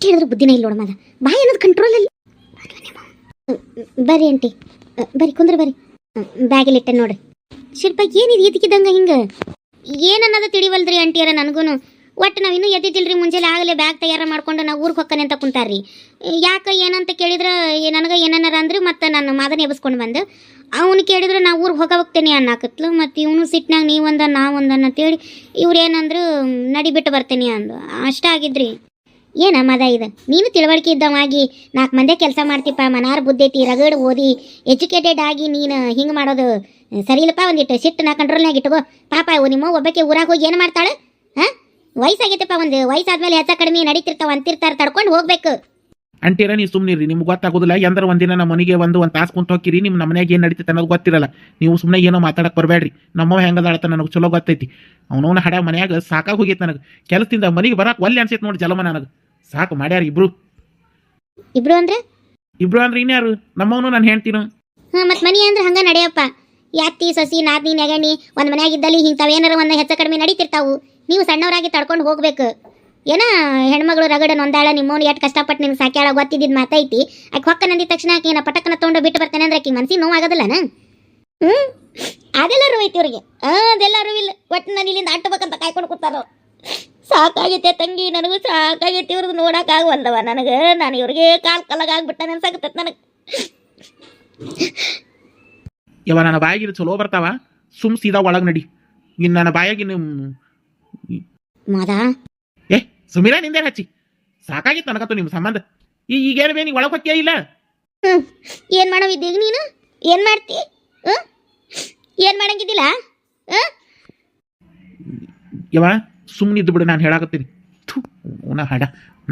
ಎಷ್ಟು ಹೇಳಿದ್ರು ಬುದ್ಧಿನೇ ಇಲ್ಲ ನೋಡಮ್ಮ. ಬಾಯಿ ಅನ್ನೋದು ಕಂಟ್ರೋಲ್ ಅಲ್ಲಿ. ಬರ್ರಿ ಆಂಟಿ, ಬರ್ರಿ ಕುಂದ್ರ ಬರ್ರಿ. ಬ್ಯಾಗಲ್ಲಿ ಇಟ್ಟೆ ನೋಡ್ರಿ. ಶಿಲ್ಪ ಏನಿದೆ ಇದಕ್ಕಿದ್ದಂಗ ಹಿಂಗೆ ಏನನ್ನೋದು ತಿಳಿವಲ್ದ್ರಿ ಆಂಟಿಯರ ನನಗೂ. ಒಟ್ಟು ನಾವು ಇನ್ನೂ ಎದ್ದಿದ್ದಿಲ್ರಿ, ಮುಂಜಾನೆ ಆಗಲೇ ಬ್ಯಾಗ್ ತಯಾರು ಮಾಡ್ಕೊಂಡು ನಾವು ಊರಿಗೆ ಹೊಕ್ಕನೆ ಅಂತ ಕುಂತಾರ್ರಿ. ಯಾಕೆ ಏನಂತ ಕೇಳಿದ್ರೆ ನನಗೆ ಏನನ್ನಾರ ಅಂದ್ರೆ ಮತ್ತೆ ನಾನು ಮಾದನೆ ಎಬ್ಸ್ಕೊಂಡು ಬಂದು ಅವನು ಕೇಳಿದ್ರೆ ನಾವು ಊರಿಗೆ ಹೋಗ್ತೇನೆ ಅನ್ನಕತ್ಲು. ಮತ್ತು ಇವನು ಸಿಟ್ನಾಗ ನೀವೊಂದ ನಾವೊಂದನ್ನ ಅಂತೇಳಿ ಇವ್ರು ಏನಂದ್ರು ನಡಿ ಬಿಟ್ಟು ಬರ್ತೇನೆ ಅಂದು. ಅಷ್ಟ ಆಗಿದ್ರಿ. ಏನ ಮದ ಇದು, ನೀನು ತಿಳುವಳಿಕೆ ಇದ್ದವಾಗಿ 4 ಮಂದಿ ಕೆಲಸ ಮಾಡ್ತಿಪ್ಪ, ಮನಾರ್ ಬುದ್ಧಿ ಐತಿ, ರಗಡ್ ಓದಿ ಎಜುಕೇಟೆಡ್ ಆಗಿ ನೀನು ಹಿಂಗೆ ಮಾಡೋದು ಸರಿ ಇಲ್ಲಪ್ಪ. ಒಂದಿಟ್ಟು ಸಿಟ್ಟು ನಾ ಕಂಟ್ರೋಲ್ನಾಗ ಇಟ್ಕೋ. ಪಾಪ ನಿಮ್ಮ ಒಬ್ಬಕ್ಕೆ ಊರಾಗ ಹೋಗಿ ಏನು ಮಾಡ್ತಾಳೆ? ಹಾಂ, ವಯಸ್ಸಾಗೈತಪ್ಪ, ಒಂದು ವಯಸ್ಸಾದ್ಮೇಲೆ ಹೆಚ್ಚ ಕಡಿಮೆ ನಡೀತಿರ್ತಾವ ಅಂತಿರ್ತಾರೆ, ತಡ್ಕೊಂಡು ಹೋಗ್ಬೇಕು. ಅಂತೀರ ನೀವು ಸುಮ್ಮನಿರಿ, ನಿಮ್ಗೆ ಗೊತ್ತಾಗೋದಿಲ್ಲ. ಎಂದ್ರೆ ಒಂದಿನ ನಮ್ಮ ಮನೆಗೆ ಒಂದು ತಾಸು ಕುಂತ ಹೋಗಿರಿ, ನಿಮ್ಮ ಮನೆಯಾಗ ಏನು ನಡೀತೈತೆ ಅನ್ನೋದು ಗೊತ್ತಿರಲ್ಲ. ನೀವು ಸುಮ್ಮನೆ ಏನೋ ಮಾತಾಡಕ್ಕೆ ಬರಬೇಡ್ರಿ. ನಮ್ಮವ ಹೆಂಗದಾಳತ್ತ ನನಗೆ ಚಲೋ ಗೊತ್ತೈತಿ. ಅವನವನ ಹಡ ಮನ್ಯಾಗ ಸಾಕಾಗಿ ಹೋಗೈತೆ ನನಗೆ. ಕೆಲಸದಿಂದ ಮನೆಗೆ ಬರಕ್ಕೆ ಒಲ್ಲೆ ಅನ್ಸೈತೆ ನೋಡಿ ಜಲಮ. ನನಗೆ ಸಾಕು ಮಾಡ್ಯಾರ ಇಬ್ರು. ಇಬ್ರು ಅಂದ್ರೆ ಇನ್ಯಾರು? ನಮ್ಮವನು ನಾನು ಹೇಳ್ತೀನ. ಹಾಂ, ಮತ್ತು ಮನೆ ಅಂದ್ರೆ ಹಂಗೆ ನಡೆಯಪ್ಪ. ಯಾತಿ ಸೊಸಿ ನಾದ್ನಿ ನೆಗಣಿ ಒಂದು ಮನ್ಯಾಗಿದ್ದಲ್ಲಿ ಇಂಥವೇನಾರ ಒಂದು ಹೆಚ್ಚು ಕಡಿಮೆ ನಡೀತಿರ್ತಾವು. ನೀವು ಸಣ್ಣವರಾಗಿ ತಡ್ಕೊಂಡು ಹೋಗ್ಬೇಕು. ಏನೋ ಹೆಣ್ಮಗಳು ರಗಡ ನೊಂದಾಳ, ನಿಮ್ಮವ್ನು ಎಷ್ಟು ಕಷ್ಟಪಟ್ಟು ನಿಮ್ಗೆ ಸಾಕ್ಯಾಳ ಗೊತ್ತಿದ್ದಿದ್ದು ಮಾತೈತಿ. ಆಕೆ ಹೊಕ್ಕ ನಂದಿದ ತಕ್ಷಣ ಆಕೆ ಏನ ಪಟಕ್ಕನ ತೊಗೊಂಡು ಬಿಟ್ಟು ಬರ್ತೇನೆ ಅಂದ್ರೆ ಆಕೆ ಮನ್ಸಿಗೆ ನೋವಾಗೋದಿಲ್ಲನ? ಅದೆಲ್ಲರೂ ಐತಿ ಇವ್ರಿಗೆ. ಅದೆಲ್ಲರೂ ಇಲ್ಲ. ಒಟ್ಟು ನಾನು ಇಲ್ಲಿಂದ ಆಟಬೇಕಂತ ಕಾಯ್ಕೊಂಡು ಕೂತಾರ. ಸಾಕಾಗೈತೆ ತಂಗಿ, ನನಗೂ ಸಾಕಾಗೈತಿ. ಇವ್ರದ್ದು ನೋಡೋಕ್ಕಾಗವಲ್ದವ ನನಗೆ. ನಾನು ಇವ್ರಿಗೆ ಕಾಲಗಾಗ್ಬಿಟ್ಟ ಅನ್ಸಾಕತ್ತೈತೆ ನನಗೆ. ಇವ ನನ್ನ ಬಾಯಾಗಿನ ಚಲೋ ಬರ್ತಾವ, ಸುಮ್ ಸೀದಾ ಒಳಗೆ ನಡಿ. ಇನ್ನು ನನ್ನ ಬಾಯಾಗಿನ ಮಾದಾ ಸುಮಿರ ನಿಂದೆ ಹಚ್ಚಿ ಸಾಕಾಗಿತ್ತು ನನಗತ್ತು ನಿಮ್ಮ ಸಂಬಂಧ. ಈಗೇನು ಬೇ, ನೀ ಒಳಗೆ ಹೊಕ್ಕೇ ಇಲ್ಲ? ಏನು ಮಾಡೋವಿದ್ದೀಗ ನೀನು? ಏನು ಮಾಡ್ತಿ? ಏನು ಮಾಡಂಗಿದ್ದಿಲ್ಲ? ಯವ ಸುಮ್ಮನಿದ್ದು ಬಿಡು, ನಾನು ಹೇಳಾಕತ್ತೀನಿ. ಹಾಡ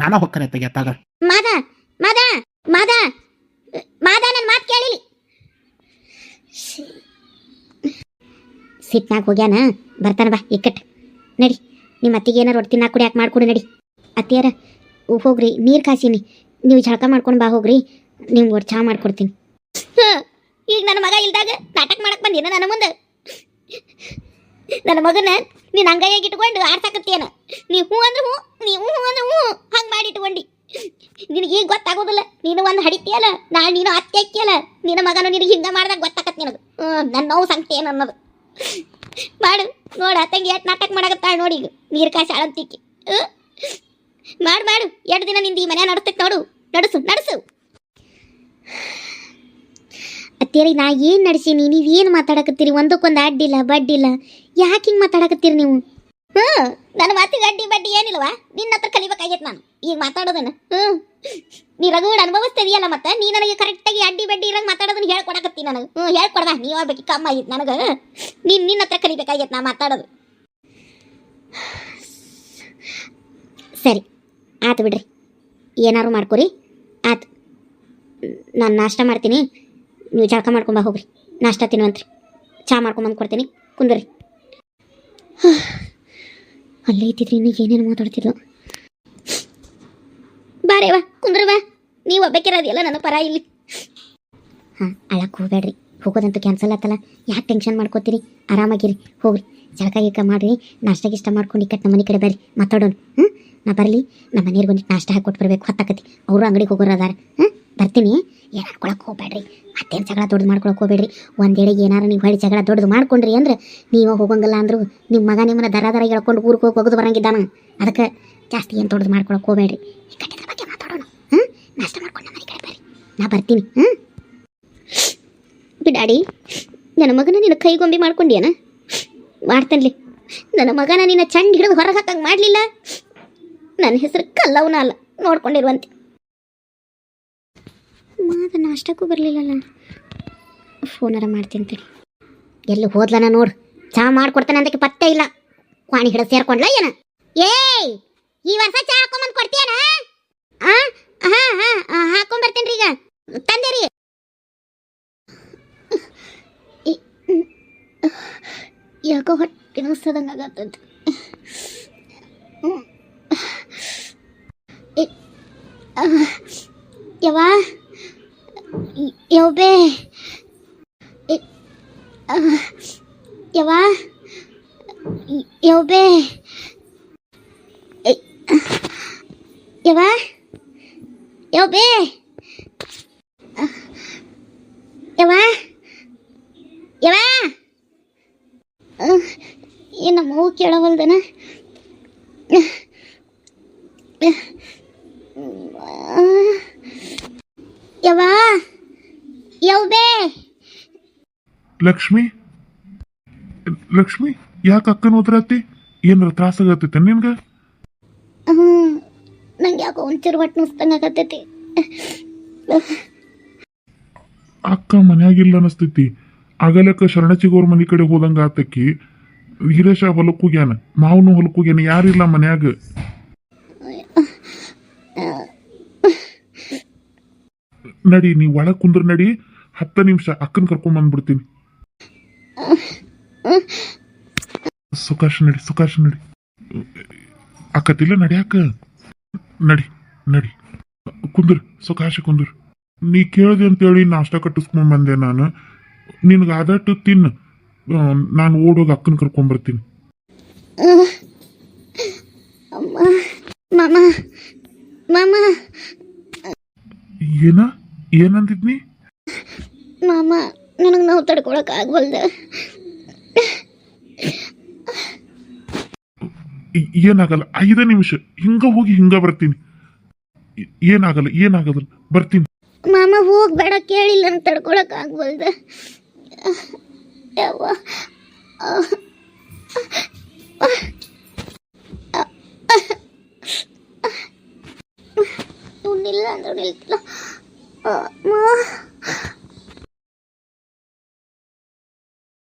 ನಾನ ಹೊಕ್ಕನೆ ತೆಗೆತ್ತಾಗ. ಮಾದ ಮಾದ ಮಾದ ಮಾದ ನನ್ನ ಮಾತು ಕೇಳಿಲಿ. ಸಿಟ್ನಾಗ ಹೋಗ್ಯಾನ, ಬರ್ತಾನ ಬಾ ಇಕ್ಕಟ್. ನಡಿ, ನಿಮ್ಮ ಅತ್ತಿಗೆ ಏನಾರು ರೊಟ್ಟಿ ತಿನ್ನಾಕ ಕುಡಿ ಯಾಕೆ ಮಾಡ್ಕೊಡು. ನಡಿ ಅತ್ತಿಯಾರ ಹೋಗ್ರಿ, ನೀರು ಕಾಸಿನಿ, ನೀವು ಜಳಕ ಮಾಡ್ಕೊಂಡು ಬಾ ಹೋಗ್ರಿ, ನಿಮ್ಗೆ ಒಟ್ಟು ಚಹಾ ಮಾಡ್ಕೊಡ್ತೀನಿ. ಈಗ ನನ್ನ ಮಗ ಇಲ್ದಾಗ ನಾಟಕ ಮಾಡಕ್ಕೆ ಬಂದೇನ ನನ್ನ ಮುಂದೆ? ನನ್ನ ಮಗನ ನೀನು ಅಂಗೈಯಾಗಿ ಇಟ್ಕೊಂಡು ಆಡ್ಸಾಕತ್ತೇನ? ನೀವು ಹ್ಞೂ ಅಂದ್ರೆ ಹ್ಞೂ, ನೀವು ಹ್ಞೂ ಅಂದ್ರೆ ಹ್ಞೂ, ಹಂಗೆ ಮಾಡಿ ಇಟ್ಕೊಂಡು ನಿನಗೆ ಈಗ ಗೊತ್ತಾಗೋದಿಲ್ಲ. ನೀನು ಒಂದು ಹಡಿತೀಯಲ್ಲ, ನಾನು ನೀನು ಅತ್ತೆ ಹಾಕಿಯಲ್ಲ, ನಿನ್ನ ಮಗನು ನಿನಗೆ ಹಿಂಗೆ ಮಾಡ್ದಾಗ ಗೊತ್ತಾಕತ್ತೆ ನಿನಗೆ. ನನ್ನ ನೋವು ಸಂಕಟ ಏನು ಅನ್ನೋದು ಮಾಡು. ನೋಡ ತಂಗಿ ಎಷ್ಟು ನಾಟಕ ಮಾಡಕತ್ತಾಳ ನೋಡಿ. ಈಗ ನೀರು ಕಾಸಿ ಆಳಂತಿಕ್ಕಿ ಮಾಡು ಮಾಡು. 2 ದಿನ ನಿಂದು ಈ ಮನೆ ನಡ್ತೈತೆ ನೋಡು. ನಡೆಸು. ಅತ್ತೇರಿ ನಾ ಏನು ನಡೆಸೀನಿ? ನೀವೇನು ಮಾತಾಡಕತ್ತೀರಿ? ಒಂದಕ್ಕೊಂದು ಅಡ್ಡಿಲ್ಲ ಬಡ್ಡಿಲ್ಲ. ಯಾಕೆ ಹಿಂಗೆ ಮಾತಾಡಕತ್ತೀರಿ ನೀವು? ನನ್ನ ಮಾತಿಗೆ ಅಡ್ಡಿ ಬಡ್ಡಿ ಏನಿಲ್ವಾ? ನಿನ್ನ ಹತ್ರ ಕಲಿಬೇಕಾಗೈತೆ ನಾನು ಈಗ ಮಾತಾಡೋದನ್ನು. ನೀ ರಗೂಡ ಅನುಭವಿಸ್ತಿದೆಯಲ್ಲ, ಮತ್ತೆ ನೀ ನನಗೆ ಕರೆಕ್ಟಾಗಿ ಅಡ್ಡಿ ಬಡ್ಡಿ ಇರಂಗೆ ಮಾತಾಡೋದನ್ನು ಹೇಳ್ಕೊಡಕತ್ತಿ ನನಗೆ. ಹೇಳ್ಕೊಡ್ಬಾ. ನೀವು ಆಗ್ಬೇಕು ಕಮ್ಮ ಆಗಿತ್ತು ನನಗೆ. ನಿನ್ನ ಹತ್ರ ಕಲಿಬೇಕಾಗೈತೆ ನಾ ಮಾತಾಡೋದು. ಸರಿ ಆತು ಬಿಡ್ರಿ, ಏನಾರು ಮಾಡ್ಕೊರಿ. ಆತು, ನಾನು ನಾಷ್ಟ ಮಾಡ್ತೀನಿ, ನೀವು ಜಳಕ ಮಾಡ್ಕೊಂಬ ಹೋಗ್ರಿ. ನಾಷ್ಟ ತಿನ್ನುವಂತ್ರಿ, ಚಹಾ ಮಾಡ್ಕೊಂಬಂದು ಕೊಡ್ತೀನಿ, ಕುಂದ್ರಿ. ಅಲ್ಲೇ ಇದ್ದಿದ್ರಿ ಇನ್ನು ಏನೇನು ಮಾತಾಡ್ತಿದ್ಲು. ಬಾರೇವಾ ಕುಂದ್ರವಾ, ನೀವು ಒಬ್ಬಕ್ಕಿರೋದಿಲ್ಲ ನನ್ನ ಪರ ಇಲ್ಲಿ. ಹಾಂ, ಅಳಕ್ಕೆ ಹೋಗ್ಬೇಡ್ರಿ. ಹೋಗೋದಂತೂ ಕ್ಯಾನ್ಸಲ್ ಆತಲ್ಲ, ಯಾಕೆ ಟೆನ್ಷನ್ ಮಾಡ್ಕೋತೀರಿ? ಆರಾಮಾಗಿರಿ, ಹೋಗ್ರಿ. ಜಳಕ ಗಿಳಕ ಮಾಡಿರಿ, ನಾಷ್ಟ ಗಿಷ್ಟ ಮಾಡ್ಕೊಂಡು ಇಕ್ಕಟ್ಟು ನಮ್ಮ ಮನೆ ಕಡೆ ಬರ್ರಿ, ಮಾತಾಡೋಣ. ನಾ ಬರಲಿ, ನಮ್ಮ ಮನೆಯವ್ರಿಗೆ ಬಂದಿಟ್ಟು ನಾಷ್ಟ ಹಾಕಿ ಬರಬೇಕು, ಹೊತ್ತಾಕತಿ. ಅವರು ಅಂಗಡಿಗೆ ಹೋಗೋರು ಅದಾರ. ಬರ್ತೀನಿ. ಏನು ಹಾಕೊಳಕ್ಕೆ ಹೋಗ್ಬೇಡ್ರಿ, ಮತ್ತೇನು ಜಗಳ ದೊಡ್ಡದು ಮಾಡ್ಕೊಳಕ್ಕೆ ಹೋಗ್ಬೇಡ್ರಿ. ಒಂದೇಳಿಗೆ ಏನಾರು ನೀವು ಹೊಳಿ ಜಗಳ ದೊಡ್ಡದು ಮಾಡ್ಕೊಂಡ್ರಿ ಅಂದ್ರೆ ನೀವು ಹೋಗಂಗಿಲ್ಲ ಅಂದ್ರು ನಿಮ್ಮ ಮಗ ನಿಮ್ಮನ್ನ ದರ ಹೇಳ್ಕೊಂಡು ಊರಿಗೆ ಹೋಗಿ ಒಗದು ಬರಂಗಿದ್ದಾನ. ಅದಕ್ಕೆ ಜಾಸ್ತಿ ಏನು ದೊಡ್ಡದು ಮಾಡ್ಕೊಳಕ್ಕೆ ಹೋಗ್ಬೇಡ್ರಿ. ಈ ಕಟ್ಟಿದ್ರ ಬಗ್ಗೆ ಮಾತಾಡೋಣ. ನಾಷ್ಟ ಮಾಡ್ಕೊಂಡು ನಮ್ಮ ಮನೆ ಕಡೆ ಬರ್ರಿ, ನಾ ಬರ್ತೀನಿ. ಬಿಡಾಡಿ, ನನ್ನ ಮಗನ ನಿನ್ನ ಕೈಗೊಂಬಿ ಮಾಡ್ಕೊಂಡ್ಯಾನ? ಮಾಡ್ತಾನ್ಲಿ. ನನ್ನ ಮಗನ ನಿನ್ನ ಚಂಡ್ ಹಿಡಿದು ಹೊರಗೆ ಹಾಕಂಗೆ ಮಾಡಲಿಲ್ಲ. ನನ್ನ ಹೆಸರು ಕಲ್ಲವನ ಅಲ್ಲ, ನೋಡ್ಕೊಂಡಿರುವಂತೆ. ಮಾದ ನಾಷ್ಟಕ್ಕೂ ಬರಲಿಲ್ಲಲ್ಲ. ಫೋನಾರ ಮಾಡ್ತೀನಿ. ಎಲ್ಲಿ ಹೋದ್ಲನ ನೋಡು. ಚಹಾ ಮಾಡ್ಕೊಡ್ತಾನೆ ಅಂತಕ್ಕೆ ಪತ್ತೆ ಇಲ್ಲ. ಕ್ವಾಣಿ ಹಿಡಿದು ಸೇರ್ಕೊಂಡ್ಲ ಏನ? ಏಯ್, ಈ ವರ್ಷ ಚಹಾ ಹಾಕೊಂಬಂದು ಕೊಡ್ತೀಯನ? ಹಾಕೊಂಬರ್ತೀನಿ ಈಗ. ತಂದೇರಿ. ಯಾಕೋ ಹೊಟ್ಟೆ ನೋಸ್ತದಂಗೆ ಆಗತ್ತದ. ಯವ್ವಾ ಯವ್ಬೇ, ಯವ್ವಾ ಯವ್ಬೇ, ಯವ್ವಾ ಬೇ ಯವ್ವ ಯವ್ವ ಏನು ನಮ್ಮವು ಕೇಳವಲ್ದನ ಯವ್ವ ಯವ್ ಬೇ ಲಕ್ಷ್ಮಿ ಲಕ್ಷ್ಮಿ ಯಾಕೆ ಅಕ್ಕನ ಓದ್ರತ್ತಿ ಏನಾರ ತ್ರಾಸಾಗತ್ತೈತೆ ನಿನ್ಗ ನಂಗೆ ಯಾಕೋ ಒಂಚೂರು ಹೊಟ್ಟೆ ನುಸ್ತಂಗೆ ಆಗತ್ತೈತಿ ಅಕ್ಕ ಮನ್ಯಾಗಿಲ್ಲ ಅನಸ್ತೈತಿ ಆಗಲಕ್ಕ ಶರಣಚಿಗೋರ್ ಮನಿ ಕಡೆ ಹೋದಂಗ ಆತಕ್ಕಿ ವೀರೇಶ ಹೊಲಕ್ಕೆ ಹೋಗ್ಯಾನ ಮಾವನು ಹೊಲಕ್ಕೆ ಹೋಗ್ಯಾನ ಯಾರಿಲ್ಲ ಮನ್ಯಾಗ ನಡಿ ನೀ ಒಳಗ್ ಕುಂದ್ರ ನಡಿ 10 ನಿಮಿಷ ಅಕ್ಕನ್ ಕರ್ಕೊಂಡ್ ಬಂದ್ಬಿಡ್ತೀನಿ ಸುಖಾಶ್ ನಡಿ ಅಕ್ಕತಿಲ್ಲ ನಡ್ಯಾಕ ನಡಿ ನಡಿ ಕುಂದ್ರ ಸುಖಾಶ ಕುಂದ್ರ ನೀ ಕೇಳ್ದೆ ಅಂತೇಳಿ ನಾಷ್ಟ ಕಟ್ಟಿಸ್ಕೊಂಡ್ ಬಂದೆ ನಾನು ನಿನ್ಗೆ ಆದಟ್ಟು ತಿನ್ನು ನಾನು ಓಡೋಗಿ ಅಕ್ಕನ ಕರ್ಕೊಂಡ್ಬರ್ತೀನಿ ಮಾಮ ಮಾಮ ಏನಂದಿದ್ನಿ ಮಾಮ ನನಗೆ ನಾವು ತಡ್ಕೊಳಕ್ ಆಗ್ವಲ್ದ ಏನಾಗಲ್ಲ 5 ನಿಮಿಷ ಹಿಂಗ ಹೋಗಿ ಹಿಂಗ ಬರ್ತೀನಿ ಏನಾಗಲ್ಲ ಬರ್ತೀನಿ ಮಾಮ ಹೋಗ್ಬೇಡ ಕೇಳಿಲ್ಲ ಅಂತ ತಡ್ಕೊಳಕ್ ಆಗ್ವಲ್ದ ಯವ್ವ ಇವನಿಲ್ಲ ಅಂದ್ರೆ ನಿಲ್ತಿಲ್ಲ